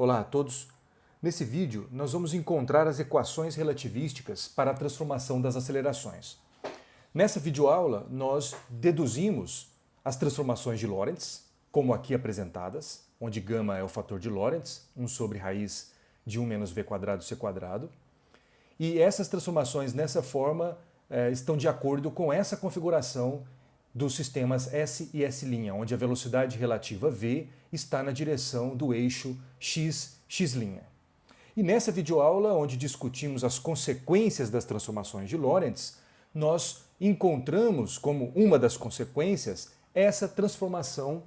Olá a todos! Nesse vídeo, nós vamos encontrar as equações relativísticas para a transformação das acelerações. Nessa videoaula, nós deduzimos as transformações de Lorentz, como aqui apresentadas, onde γ é o fator de Lorentz, 1 sobre raiz de 1 menos v quadrado c quadrado. E essas transformações nessa forma estão de acordo com essa configuração dos sistemas S e S', onde a velocidade relativa v está na direção do eixo x, x'. E nessa videoaula, onde discutimos as consequências das transformações de Lorentz, nós encontramos como uma das consequências essa transformação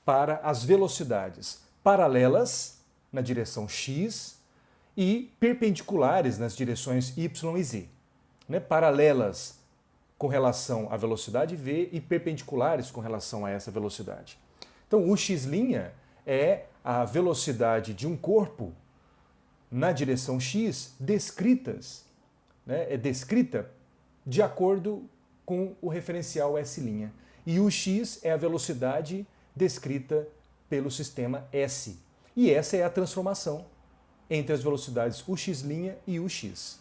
para as velocidades paralelas na direção x e perpendiculares nas direções y e z. Paralelas com relação à velocidade v e perpendiculares com relação a essa velocidade. Então, o x' é a velocidade de um corpo na direção x descrita de acordo com o referencial S'. E o x é a velocidade descrita pelo sistema S. E essa é a transformação entre as velocidades ux' e ux.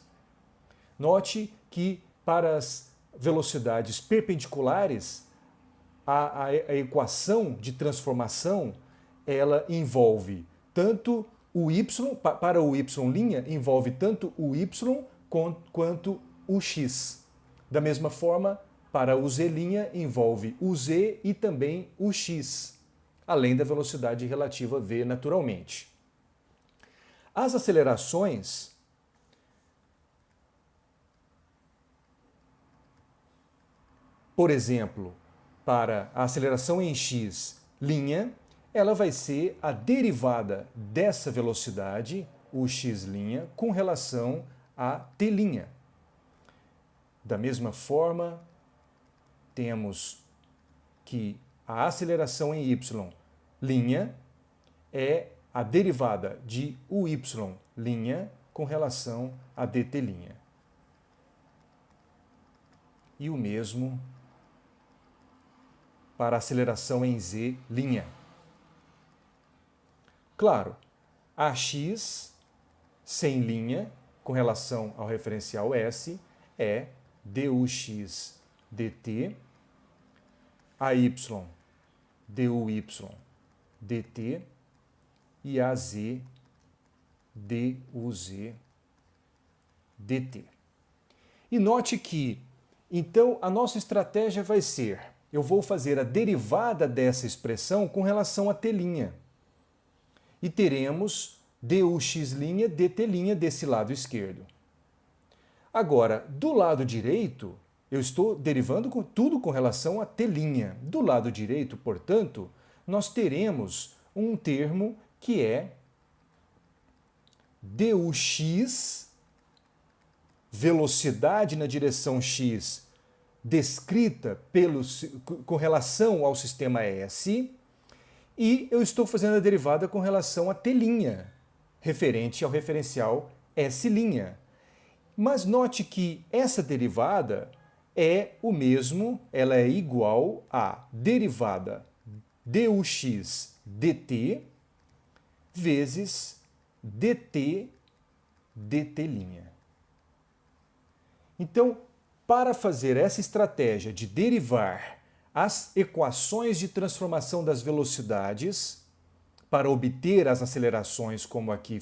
Note que para as velocidades perpendiculares, a equação de transformação ela envolve tanto o y, para o y' envolve tanto o y quanto o x. Da mesma forma, para o z' envolve o z e também o x, além da velocidade relativa v naturalmente. As acelerações por exemplo, para a aceleração em x', ela vai ser a derivada dessa velocidade, o x', com relação a t'. Da mesma forma, temos que a aceleração em y' é a derivada de uy' com relação a dt'. E o mesmo para a aceleração em z'. Claro, ax sem linha com relação ao referencial S é dux dt, ay duy dt e az duz dt. E note que, então, a nossa estratégia vai ser: eu vou fazer a derivada dessa expressão com relação a t'. E teremos dux' dt' desse lado esquerdo. Agora, do lado direito, eu estou derivando tudo com relação a t'. Do lado direito, portanto, nós teremos um termo que é dux, velocidade na direção x, descrita com relação ao sistema S, e eu estou fazendo a derivada com relação a t', referente ao referencial S'. Mas note que essa derivada é o mesmo, ela é igual a derivada dux dt vezes dt dt'. Então, para fazer essa estratégia de derivar as equações de transformação das velocidades para obter as acelerações como aqui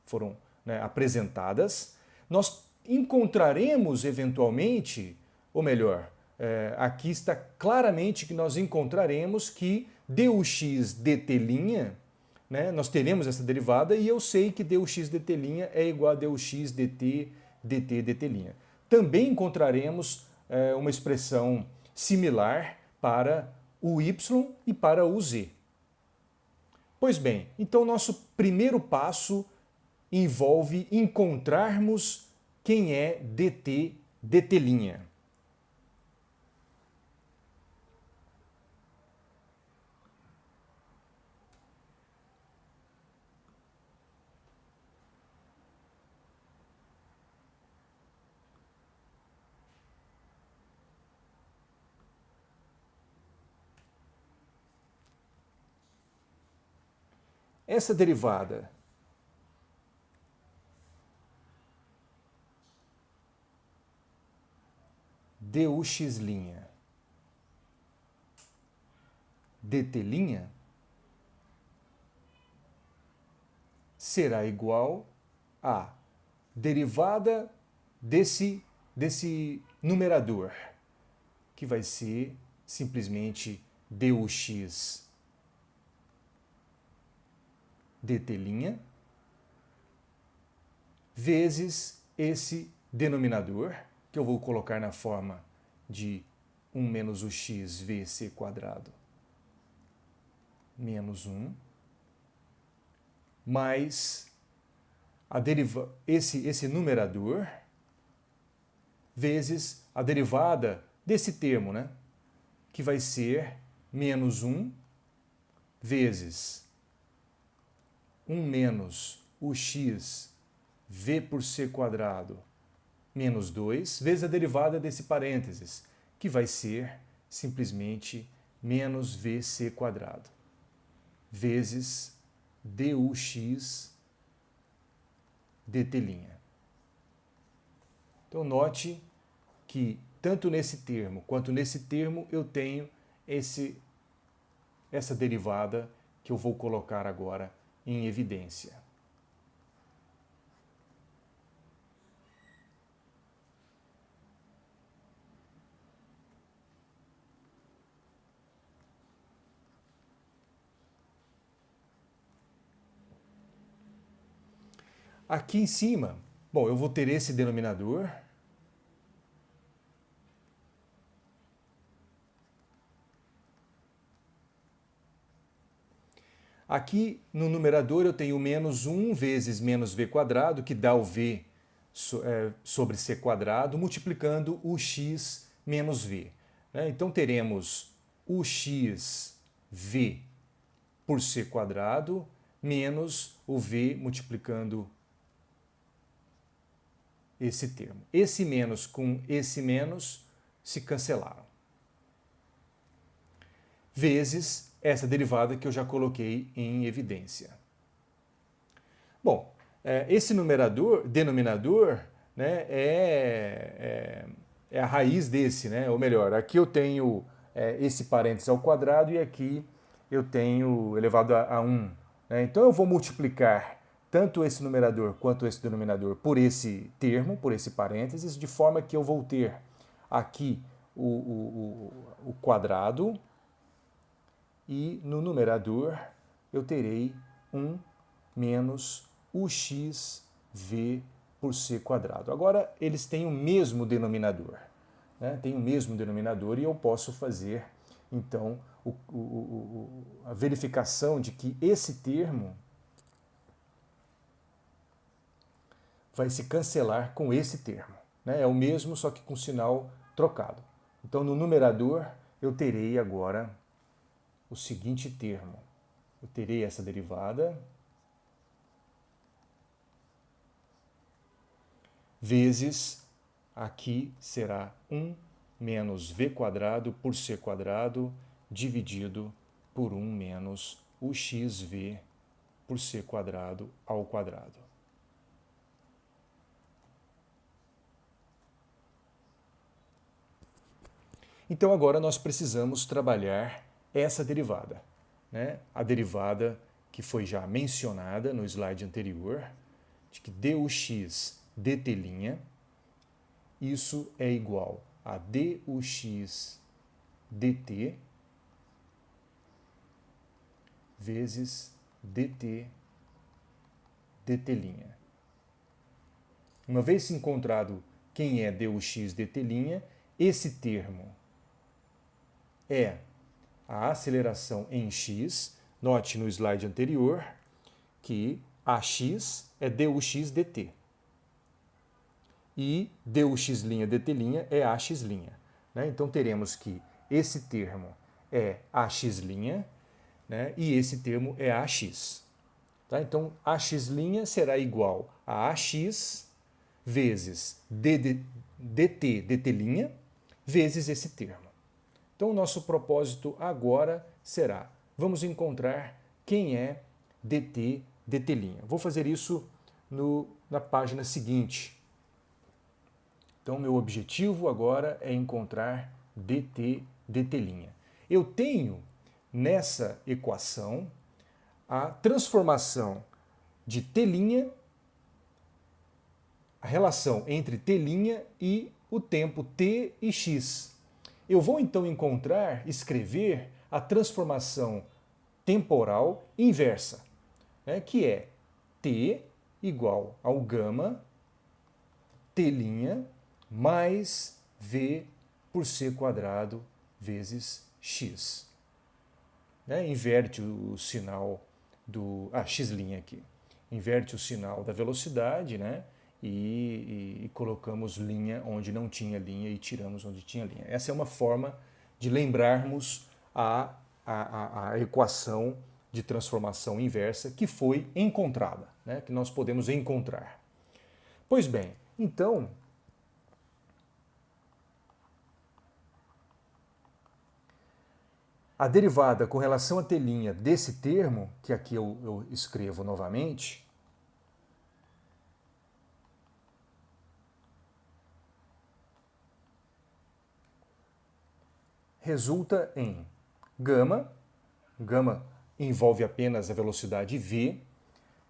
foram apresentadas, nós encontraremos eventualmente, ou melhor, aqui está claramente que nós encontraremos que dux dt', nós teremos essa derivada e eu sei que dux dt' é igual a dux dt dt dt'. Também encontraremos uma expressão similar para o y e para o z. Pois bem, então nosso primeiro passo envolve encontrarmos quem é dt dt'. Essa derivada dux' dt' será igual a derivada desse numerador, que vai ser simplesmente dux' dt' vezes esse denominador, que eu vou colocar na forma de 1 menos o x vc² menos 1, mais esse numerador vezes a derivada desse termo, né? Que vai ser menos 1 vezes 1 menos o x v por c² menos 2, vezes a derivada desse parênteses, que vai ser simplesmente menos vc², vezes dux' dt'. Então, note que tanto nesse termo quanto nesse termo eu tenho essa derivada que eu vou colocar agora em evidência. Aqui em cima, bom, eu vou ter esse denominador. Aqui no numerador eu tenho menos 1 vezes menos v², que dá o v sobre c², multiplicando o x menos v. Então teremos o x v por c² menos o v multiplicando esse termo. Esse menos com esse menos se cancelaram. Vezes essa derivada que eu já coloquei em evidência. Bom, esse denominador, né, é a raiz desse, né? Ou melhor, aqui eu tenho esse parênteses ao quadrado e aqui eu tenho elevado a 1. Né? Então eu vou multiplicar tanto esse numerador quanto esse denominador por esse termo, por esse parênteses, de forma que eu vou ter aqui o quadrado e no numerador eu terei 1 menos o x v por c². Agora eles têm o mesmo denominador, né? Tem o mesmo denominador e eu posso fazer então a verificação de que esse termo vai se cancelar com esse termo, né? É o mesmo, só que com sinal trocado. Então no numerador eu terei agora o seguinte termo. Eu terei essa derivada vezes, aqui será 1 menos v² por c² dividido por 1 menos o xv por c² ao quadrado. Então agora nós precisamos trabalhar essa derivada, né? A derivada que foi já mencionada no slide anterior, de que dux' dt', isso é igual a dux' dt vezes dt dt'. Uma vez encontrado quem é dux' dt', esse termo é a aceleração em x. Note no slide anterior que ax é dux' dt. E dux' dt' é ax'. Né? Então teremos que esse termo é ax', né? E esse termo é ax. Tá? Então ax' será igual a ax vezes dt dt' vezes esse termo. Então o nosso propósito agora será, vamos encontrar quem é dt dt'. Vou fazer isso na página seguinte. Então, meu objetivo agora é encontrar dt, dt'. Eu tenho nessa equação a transformação de t', a relação entre t' e o tempo t e x. Eu vou então escrever a transformação temporal inversa, né, que é t igual ao gama t' mais v por c quadrado vezes x. Né? Inverte o sinal do x' aqui. Inverte o sinal da velocidade, né? E colocamos linha onde não tinha linha e tiramos onde tinha linha. Essa é uma forma de lembrarmos a equação de transformação inversa que foi encontrada, né? Que nós podemos encontrar. Pois bem, então, a derivada com relação à t' desse termo, que aqui eu escrevo novamente, resulta em gama envolve apenas a velocidade v,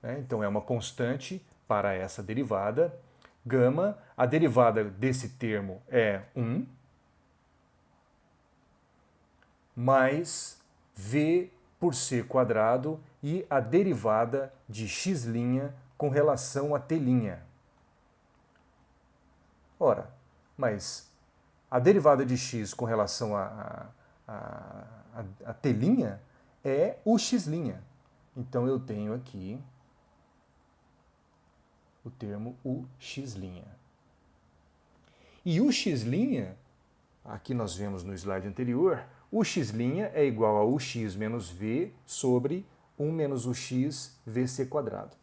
né? Então é uma constante para essa derivada. Gama, a derivada desse termo é 1, mais v por c quadrado e a derivada de x' com relação a t'. Ora, mas a derivada de x com relação a t' é o x'. Então eu tenho aqui o termo o x'. E o x', aqui nós vemos no slide anterior, o x' é igual a ux menos v sobre 1 menos ux vc quadrado.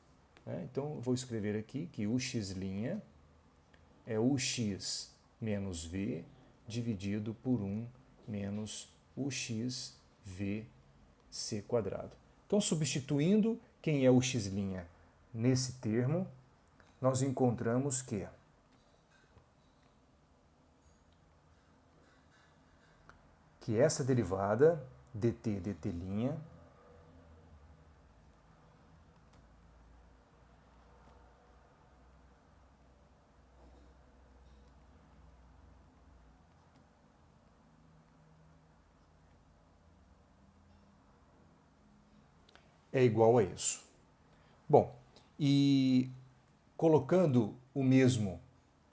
Então eu vou escrever aqui que o x' é ux menos v dividido por 1 menos ux vc quadrado. Então, substituindo quem é o x' nesse termo, nós encontramos que essa derivada dt, dt', é igual a isso. Bom, e colocando o mesmo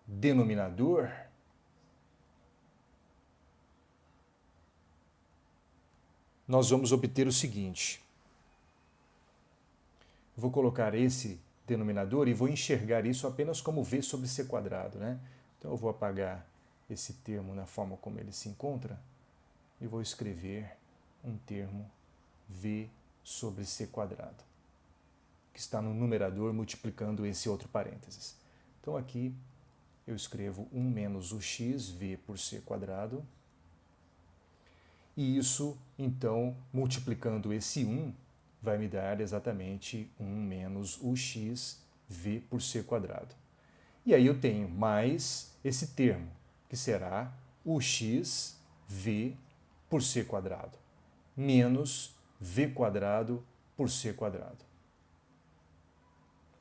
denominador, nós vamos obter o seguinte. Vou colocar esse denominador e vou enxergar isso apenas como v sobre c quadrado, né? Então eu vou apagar esse termo na forma como ele se encontra e vou escrever um termo v sobre c quadrado, que está no numerador multiplicando esse outro parênteses. Então aqui eu escrevo 1 menos ux v por c quadrado, e isso, então, multiplicando esse 1, vai me dar exatamente 1 menos ux v por c quadrado. E aí eu tenho mais esse termo, que será ux v por c quadrado, menos v quadrado por c quadrado.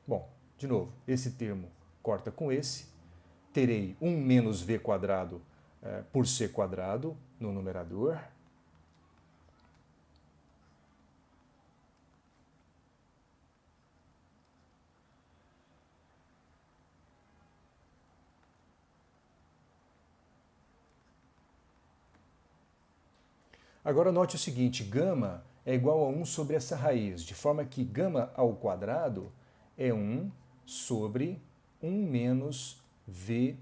Bom, de novo, esse termo corta com esse, terei 1 menos v quadrado por c quadrado no numerador. Agora note o seguinte, gama é igual a 1 sobre essa raiz, de forma que gama ao quadrado é 1 sobre 1 menos v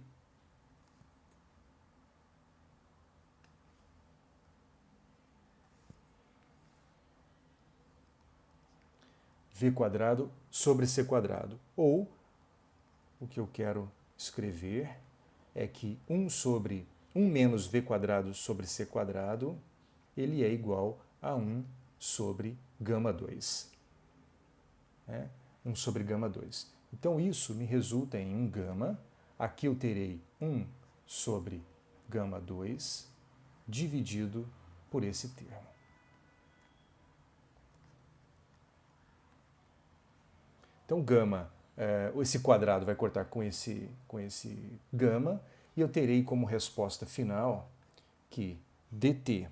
quadrado sobre c quadrado. Ou, o que eu quero escrever é que 1 menos v quadrado sobre c quadrado, ele é igual a 1 sobre gama 2. 1 sobre gama 2. Então isso me resulta em um gama aqui eu terei 1 sobre gama 2 dividido por esse termo. Então, gama, esse quadrado vai cortar com esse gama, e eu terei como resposta final que dt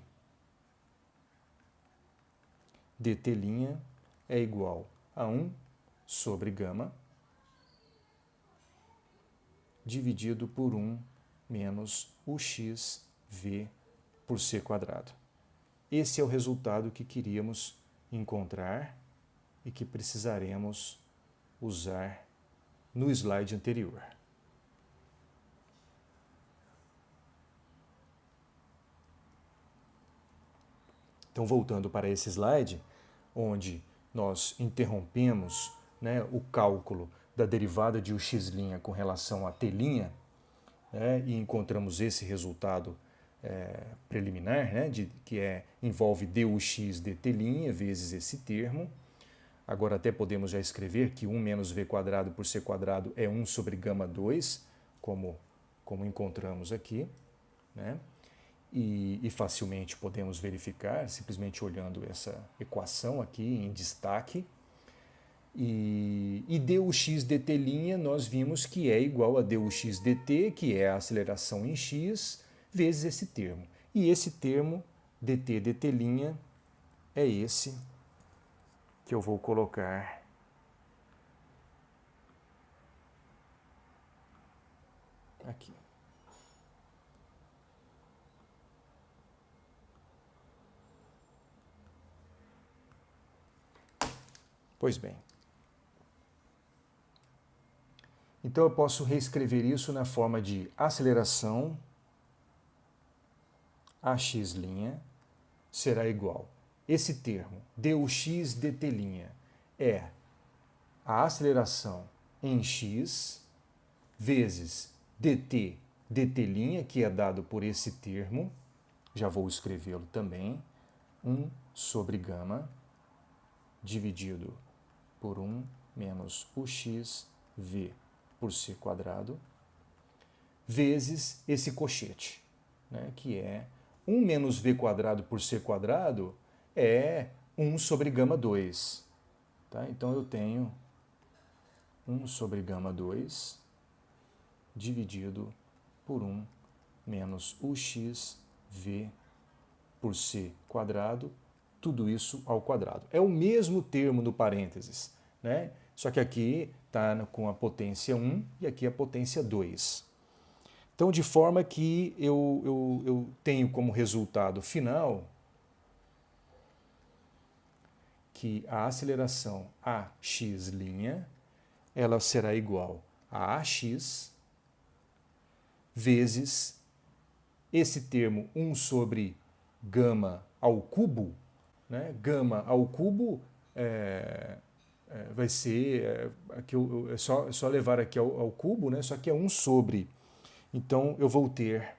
dt' é igual a 1 sobre gama dividido por 1 menos o x v por c quadrado. Esse é o resultado que queríamos encontrar e que precisaremos usar no slide anterior. Então, voltando para esse slide, onde nós interrompemos, né, o cálculo da derivada de ux' com relação a t', né, e encontramos esse resultado preliminar, né, que envolve dux dt' vezes esse termo. Agora até podemos já escrever que 1 menos v quadrado por c quadrado é 1 sobre gama 2, como encontramos aqui, né? E facilmente podemos verificar, simplesmente olhando essa equação aqui em destaque. E dux dt' nós vimos que é igual a dux dt, que é a aceleração em x, vezes esse termo. E esse termo, dt dt', é esse que eu vou colocar aqui. Pois bem. Então eu posso reescrever isso na forma de aceleração ax' será igual. Esse termo, dux dt' é a aceleração em x vezes dt dt', que é dado por esse termo, já vou escrevê-lo também, 1 sobre gama dividido por 1 menos ux v por c quadrado, vezes esse cochete, né, que é 1 menos v quadrado por c quadrado é 1 sobre gama 2. Tá? Então eu tenho 1 sobre gama 2 dividido por 1 menos ux v por c quadrado, tudo isso ao quadrado. É o mesmo termo no parênteses, né? Só que aqui está com a potência 1 e aqui a potência 2. Então, de forma que eu tenho como resultado final que a aceleração ax' ela será igual a ax vezes esse termo 1 sobre gama ao cubo, né? Gama ao cubo vai ser, aqui é só levar aqui ao cubo, né? Só que é 1 sobre. Então eu vou ter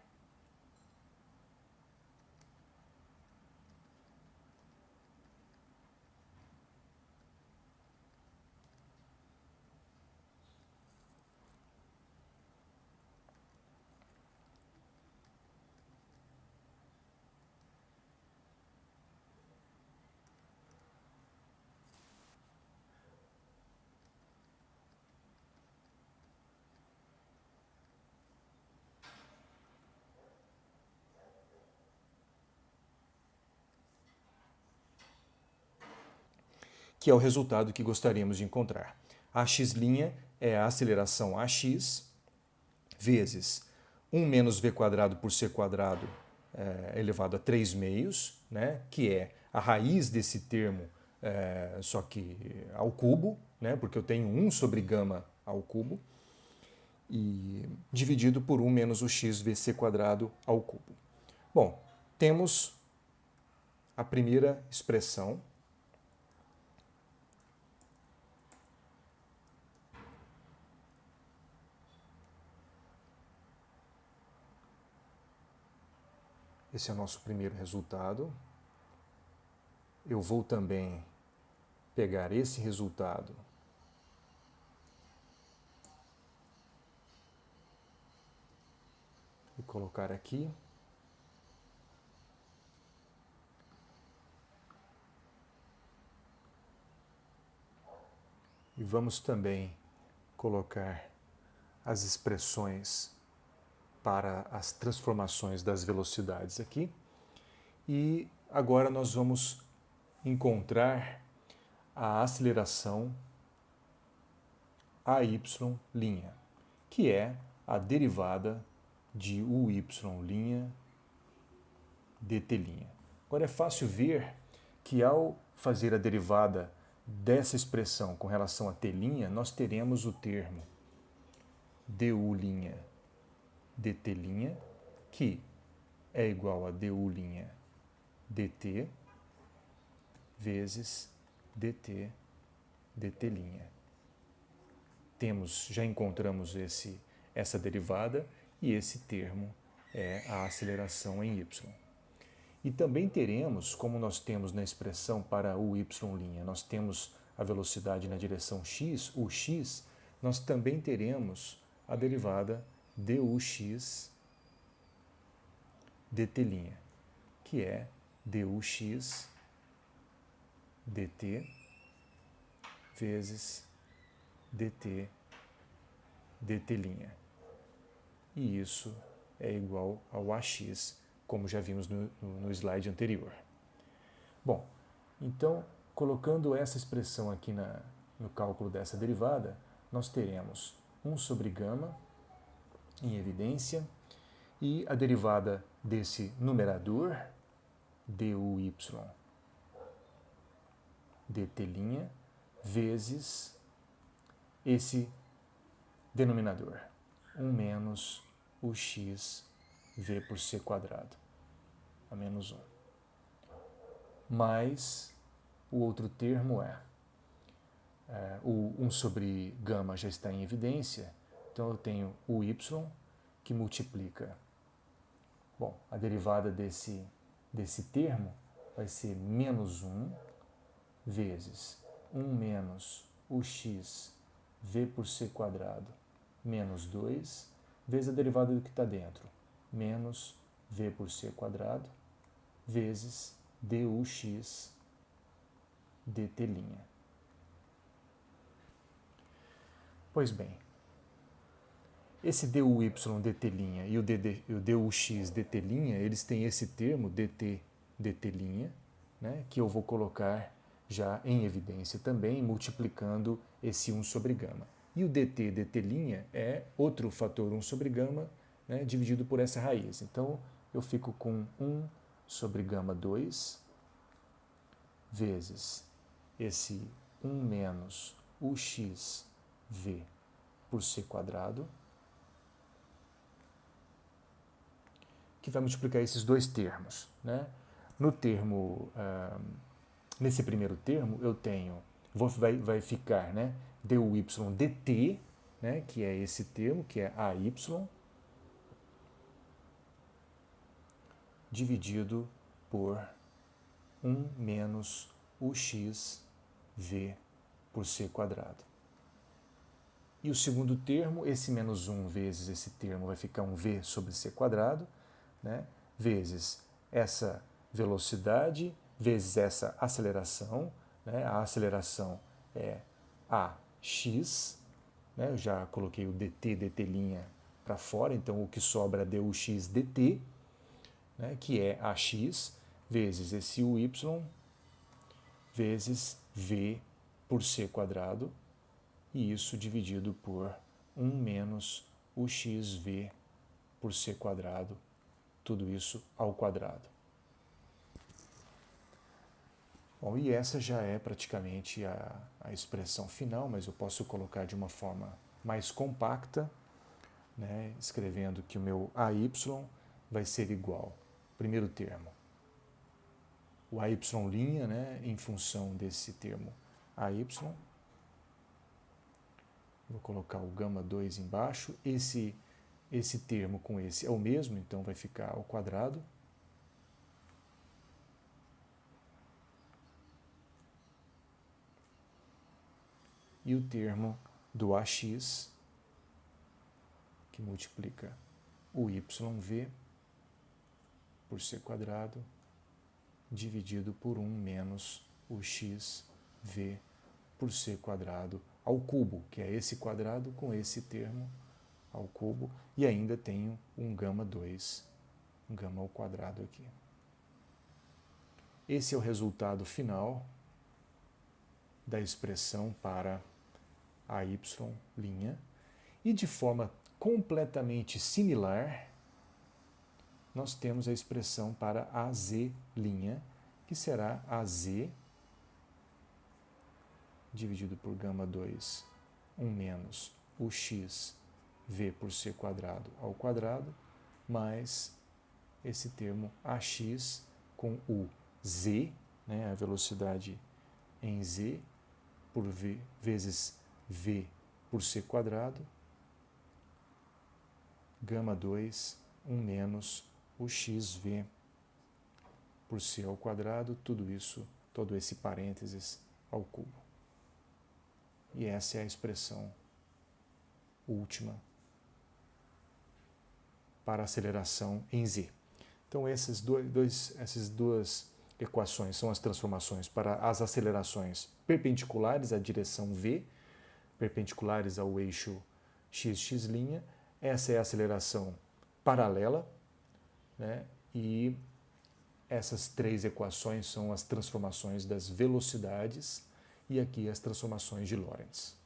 que é o resultado que gostaríamos de encontrar. A x' é a aceleração ax vezes 1 menos v quadrado por c quadrado elevado a 3 meios, né, que é a raiz desse termo, só que ao cubo, né, porque eu tenho 1 sobre gama ao cubo, e dividido por 1 menos o x vc quadrado ao cubo. Bom, temos a primeira expressão. Esse é o nosso primeiro resultado. Eu vou também pegar esse resultado colocar aqui. E vamos também colocar as expressões para as transformações das velocidades aqui. E agora nós vamos encontrar a aceleração AY', que é a derivada de UY' dt'. Agora é fácil ver que ao fazer a derivada dessa expressão com relação a t', nós teremos o termo du' dt', que é igual a du' dt vezes dt dt'. Já encontramos essa derivada e esse termo é a aceleração em y. E também teremos, como nós temos na expressão para o y', nós temos a velocidade na direção x, o x, nós também teremos a derivada dux dt', que é dux dt vezes dt dt'. E isso é igual ao ax, como já vimos no slide anterior. Bom, então, colocando essa expressão aqui no cálculo dessa derivada, nós teremos 1 sobre gama em evidência e a derivada desse numerador, duy dt', vezes esse denominador, 1 menos o x v por c quadrado, a menos 1. Mais o outro termo o 1 sobre gama já está em evidência, então eu tenho o y que multiplica, bom, a derivada desse termo vai ser menos 1 vezes 1 menos o x v por c quadrado menos 2 vezes a derivada do que está dentro, menos v por c quadrado vezes dux dt'. Pois bem, esse duy dt' e o dux dt', eles têm esse termo dt dt', né, que eu vou colocar já em evidência também, multiplicando esse 1 sobre gama. E o dt dt' é outro fator 1 sobre gama, né, dividido por essa raiz. Então, eu fico com 1 sobre gama 2 vezes esse 1 menos ux v por c quadrado, que vai multiplicar esses dois termos, né? No termo, nesse primeiro termo, eu tenho, vai ficar, né, duy dt, né, que é esse termo, que é AY, dividido por 1 menos ux v por c quadrado. E o segundo termo, esse menos 1 vezes esse termo vai ficar um v sobre c quadrado, né, vezes essa velocidade, vezes essa aceleração, né, a aceleração é ax, né, eu já coloquei o dt dt' para fora, então o que sobra é dux dt, né, que é ax, vezes esse uy, vezes v por c quadrado, e isso dividido por 1 menos o xv por c quadrado, tudo isso ao quadrado. Bom, e essa já é praticamente a expressão final, mas eu posso colocar de uma forma mais compacta, né, escrevendo que o meu AY vai ser igual, primeiro termo, o AY', né, em função desse termo AY, vou colocar o gama 2 embaixo, esse termo com esse é o mesmo, então vai ficar ao quadrado. E o termo do AX, que multiplica o YV por C quadrado dividido por 1 menos o XV por C quadrado ao cubo, que é esse quadrado com esse termo ao cubo, e ainda tenho um gama 2, um gama ao quadrado aqui. Esse é o resultado final da expressão para a y', e de forma completamente similar, nós temos a expressão para a z', que será AZ dividido por gama 2, 1 menos o x v por c quadrado ao quadrado, mais esse termo AX com o z, né, a velocidade em z, por v vezes v por c quadrado, gama 2, 1 menos o xv por c ao quadrado, tudo isso, todo esse parênteses ao cubo. E essa é a expressão última para aceleração em z. Então essas duas equações são as transformações para as acelerações perpendiculares à direção v, perpendiculares ao eixo x'. Essa é a aceleração paralela, né? E essas três equações são as transformações das velocidades e aqui as transformações de Lorentz.